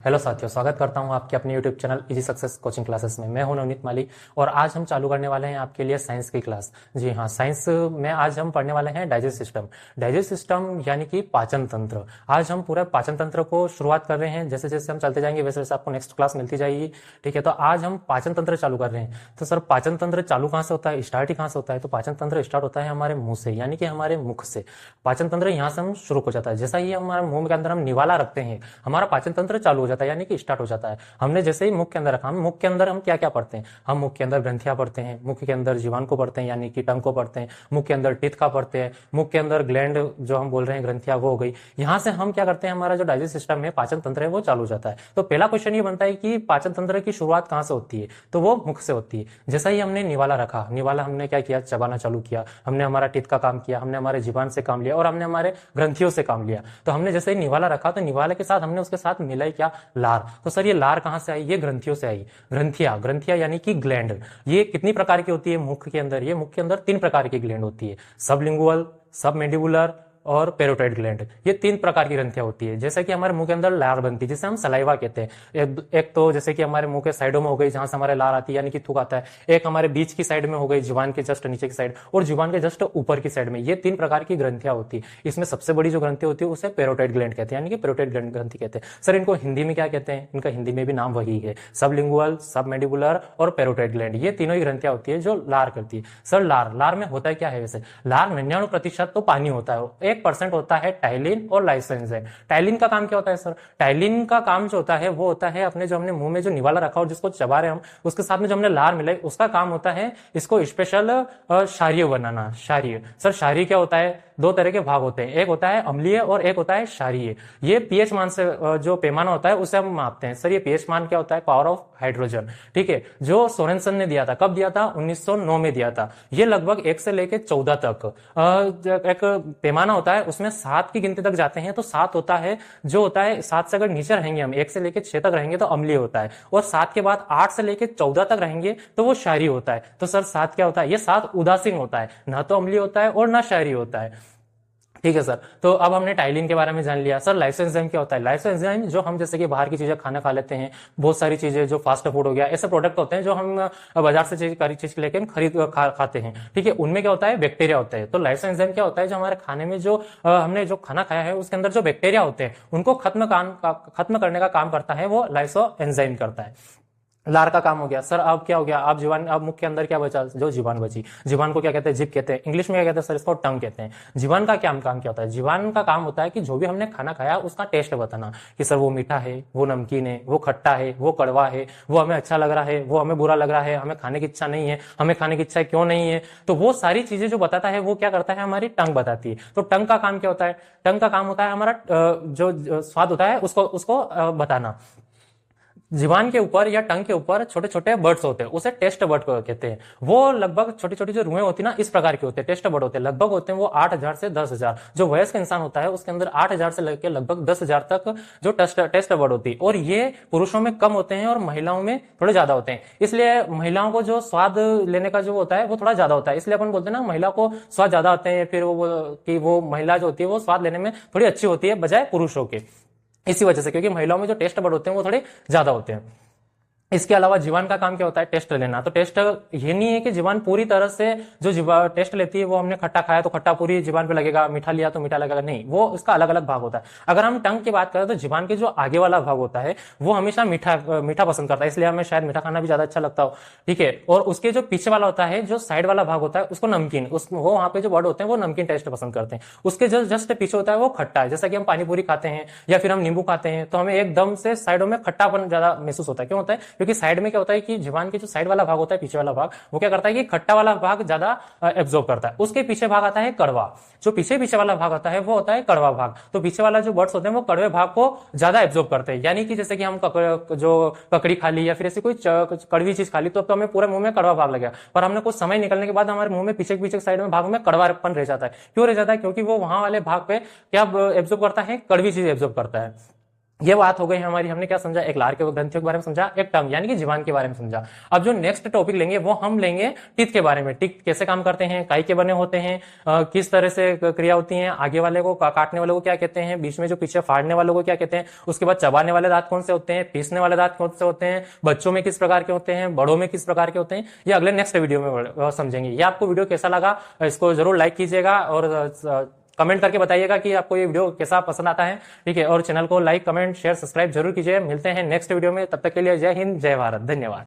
Hello साथियों, स्वागत करता हूं आपके अपने YouTube channel easy success coaching classes में। मैं हूं नवनीत माली और आज हम चालू करने वाले हैं आपके लिए साइंस की क्लास। जी हाँ, साइंस में आज हम पढ़ने वाले हैं डाइजेस्ट सिस्टम। डाइजेस्ट सिस्टम यानी कि पाचन तंत्र। आज हम पूरा पाचन तंत्र को शुरुआत कर रहे हैं। जैसे जैसे हम चलते जाएंगे वैसे वैसे आपको नेक्स्ट क्लास मिलती जाएगी। ठीक है, तो आज हम पाचन तंत्र चालू कर रहे हैं। तो सर, पाचन तंत्र चालू कहाँ से होता है, स्टार्ट ही कहाँ से होता है? तो पाचन तंत्र स्टार्ट होता है हमारे मुंह से, यानी कि हमारे मुख से। पाचन तंत्र यहाँ से हम शुरू हो जाता है। जैसा ही हमारे मुंह के अंदर हम निवाला रखते हैं, हमारा पाचन तंत्र चालू हो जाता है, यानी कि स्टार्ट हो जाता है। हमने जैसे ही मुख के अंदर रखा, हम मुख के अंदर हम क्या क्या पढ़ते हैं? हम मुख के अंदर ग्रंथियां पढ़ते हैं, मुख के अंदर जीवान को पढ़ते हैं यानी कि टंग को पढ़ते हैं, मुख के अंदर टीथ का पढ़ते हैं, मुख के अंदर ग्लैंड जो हम बोल रहे हैं ग्रंथियां वो हो गई। यहां से हम क्या करते हैं, हमारा जो डाइजेस्ट सिस्टम है, पाचन तंत्र है, वो चालू हो जाता है। तो पहला क्वेश्चन ये बनता है कि पाचन तंत्र की शुरुआत कहां से होती है? तो वो मुख से होती है। जैसा ही हमने निवाला रखा, निवाला हमने क्या किया, चबाना चालू किया, हमने हमारा टीथ का काम किया, हमने हमारे जीवान से काम लिया और हमने हमारे ग्रंथियों से काम लिया। तो हमने जैसे ही निवाला रखा तो निवाले के साथ हमने उसके साथ मिलाई क्या, लार। तो सर, ये लार कहां से आई? ये ग्रंथियों से आई। ग्रंथियां, ग्रंथियां यानी कि ग्लैंड। ये कितनी प्रकार की होती है मुख के अंदर? ये मुख के अंदर 3 प्रकार की ग्लैंड होती है, सबलिंगुअल, सबमेंडिबुलर और पेरोटाइड ग्लैंड। ये 3 प्रकार की ग्रंथियां होती है। जैसे कि हमारे मुंह के अंदर लार बनती है, जिसे हम सलाइवा कहते हैं। एक तो जैसे कि हमारे मुंह के साइडों में हो गई, जहां से हमारे लार आती है यानी कि थूक आता है। एक हमारे बीच की साइड में हो गई, जुबान के जस्ट नीचे की साइड, और जुबान के जस्ट ऊपर की साइड में। ये 3 प्रकार की ग्रंथियां होती है। इसमें सबसे बड़ी जो ग्रंथि होती है उसे पेरोटाइड ग्लैंड कहते हैं, यानी कि पेरोटाइड ग्रंथि कहते हैं। सर, इनको हिंदी में क्या कहते हैं? इनका हिंदी में भी नाम वही है, सबलिंगुअल, सबमेंडिबुलर और पेरोटाइड ग्लैंड। ये तीनों ही ग्रंथियां होती है जो लार करती है। सर, लार में होता है क्या है? वैसे लार 99% तो पानी होता है, 1% होता है टाइलिन और लाइसोएंजाइम। टाइलिन का काम क्या होता है सर? टाइलिन का काम जो होता है वो होता है अपने जो हमने मुंह में जो निवाला रखा और जिसको चबा रहे हम, उसके साथ में जो हमने लार मिलाई, उसका काम होता है इसको स्पेशल क्षारीय बनाना। क्षारीय, सर क्षारीय क्या होता है? 2 तरह के भाग होते हैं, एक होता है अम्लीय और एक होता है क्षारीय। ये पीएच मान से जो पैमाना होता है उसे हम मापते हैं। सर, ये पीएच मान क्या होता है? Power of hydrogen. ठीक है, जो सोरेनसन ने दिया था, कब दिया था? 1909 में दिया था। ये लगभग 1 से लेकर 14 तक एक पैमाना होता है, उसमें 7 की गिनती तक जाते हैं तो 7 होता है, जो होता है 7 से अगर नीचे रहेंगे हम, 1 से लेकर 6 तक रहेंगे तो अम्लीय होता है, और 7 के बाद 8 से लेकर 14 तक रहेंगे तो वो क्षारीय होता है। तो सर 7 क्या होता है? ये 7 उदासीन होता है, ना तो अम्लीय होता है और ना क्षारीय होता है। ठीक है सर, तो अब हमने टाइलिन के बारे में जान लिया। सर, लाइसोएंजाइम क्या होता है? लाइसोएंजाइम जो हम जैसे कि बाहर की चीजें खाना खा लेते हैं, बहुत सारी चीजें जो फास्ट फूड हो गया, ऐसे प्रोडक्ट होते हैं जो हम बाजार से चीज लेकर खरीद खाते हैं। ठीक है, उनमें क्या होता है? बैक्टीरिया होता है। तो लाइसोएंजाइम क्या होता है? जो हमारे खाने में जो हमने जो खाना खाया है उसके अंदर जो बैक्टीरिया होते हैं उनको खत्म करने का काम करता है, वो लाइसोएंजाइम करता है। लार का काम हो गया। सर, अब क्या हो गया? अब जीवान, अब मुख के अंदर क्या बचा? जो जीवान बची। जीवान को क्या कहते हैं? जिभ कहते हैं। इंग्लिश में क्या कहते हैं सर? इसको टंग कहते हैं। जीवान का क्या काम क्या होता है? जीवान का काम होता है कि जो भी हमने खाना खाया उसका टेस्ट बताना, कि सर वो मीठा है, वो नमकीन है, वो खट्टा है, वो कड़वा है, वो हमें अच्छा लग रहा है, वो हमें बुरा लग रहा है, हमें खाने की इच्छा नहीं है, हमें खाने की इच्छा क्यों नहीं है। तो वो सारी चीजें जो बताता है वो क्या करता है? हमारी टंग बताती है। तो टंग का काम क्या होता है? टंग का काम होता है हमारा जो स्वाद होता है उसको बताना। जीवान के ऊपर या टंग के ऊपर छोटे छोटे बर्ड्स होते हैं, उसे टेस्ट बर्ड कहते हैं। वो लगभग छोटी छोटी जो रुएं होती है ना, इस प्रकार के होते हैं, टेस्ट बर्ड होते हैं। लगभग होते हैं वो 8,000 से 10,000। जो वयस्क इंसान होता है उसके अंदर 8,000 से लेकर लगभग 10,000 तक जो टेस्ट बर्ड होती है। और ये पुरुषों में कम होते हैं और महिलाओं में थोड़े ज्यादा होते हैं। इसलिए महिलाओं को जो स्वाद लेने का जो होता है वो थोड़ा ज्यादा होता है। इसलिए अपन बोलते हैं ना, महिला को स्वाद ज्यादा आते हैं, फिर वो महिला जो होती है वो स्वाद लेने में थोड़ी अच्छी होती है बजाय पुरुषों के। इसी वजह से, क्योंकि महिलाओं में जो टेस्ट बर्ड होते हैं वो थोड़े ज्यादा होते हैं। इसके अलावा जीवान का काम क्या होता है? टेस्ट लेना। तो टेस्ट ये नहीं है कि जीवान पूरी तरह से जो टेस्ट लेती है, वो हमने खट्टा खाया तो खट्टा पूरी जीवान पे लगेगा, मीठा लिया तो मीठा लगेगा, नहीं, वो उसका अलग अलग भाग होता है। अगर हम टंग की बात करें तो जीवान के जो आगे वाला भाग होता है वो हमेशा मीठा पसंद करता है, इसलिए हमें शायद मीठा खाना भी ज्यादा अच्छा लगता हो। ठीक है, और उसके जो पीछे वाला होता है, जो साइड वाला भाग होता है, उसको नमकीन, वो वहां पे जो वर्ड होते हैं वो नमकीन टेस्ट पसंद करते हैं। उसके जो जस्ट पीछे होता है वो खट्टा है। जैसा कि हम पानी पूरी खाते हैं या फिर हम नींबू खाते हैं तो हमें एकदम से साइडों में खट्टापन ज्यादा महसूस होता है। क्यों होता है? क्योंकि साइड में क्या होता है कि जीवान के जो साइड वाला भाग होता है, पीछे वाला भाग, वो क्या करता है कि खट्टा वाला भाग ज्यादा एब्जॉर्ब करता है। उसके पीछे भाग आता है कड़वा। जो पीछे वाला भाग होता है वो होता है कड़वा भाग। तो पीछे वाला जो बर्ड्स होते हैं वो कड़वे भाग को ज्यादा एब्जॉर्ब करते हैं। यानी कि जैसे कि हम जो ककड़ी खा ली या फिर ऐसी कोई कड़वी चीज खा ली तो हमें पूरे मुंह में कड़वा भाग लगेगा, पर हमने कुछ समय निकलने के बाद हमारे मुंह में पीछे साइड में भाग में कड़वापन रह जाता है। क्यों रह जाता है? क्योंकि वो वहां वाले भाग पे क्या एब्जॉर्ब करता है? कड़वी चीज एब्जॉर्ब करता है। ये बात हो गई हमारी, हमने क्या समझा, एक लार के ग्रंथियों के बारे में समझा, एक टंग यानी कि जीवान के बारे में समझा। अब जो नेक्स्ट टॉपिक लेंगे वो हम लेंगे टीथ के बारे में। टीथ कैसे काम करते हैं, काई के बने होते हैं, किस तरह से क्रिया होती है, आगे वाले को काटने वाले को क्या कहते हैं, बीच में जो पीछे फाड़ने वालों को क्या कहते हैं, उसके बाद चबाने वाले दांत कौन से होते हैं, पीसने वाले दांत कौन से होते हैं, बच्चों में किस प्रकार के होते हैं, बड़ों में किस प्रकार के होते हैं, ये अगले नेक्स्ट वीडियो में समझेंगे। ये आपको वीडियो कैसा लगा इसको जरूर लाइक कीजिएगा और कमेंट करके बताइएगा कि आपको ये वीडियो कैसा पसंद आता है। ठीक है, और चैनल को लाइक, कमेंट, शेयर, सब्सक्राइब जरूर कीजिए। मिलते हैं नेक्स्ट वीडियो में, तब तक के लिए जय हिंद, जय भारत, धन्यवाद।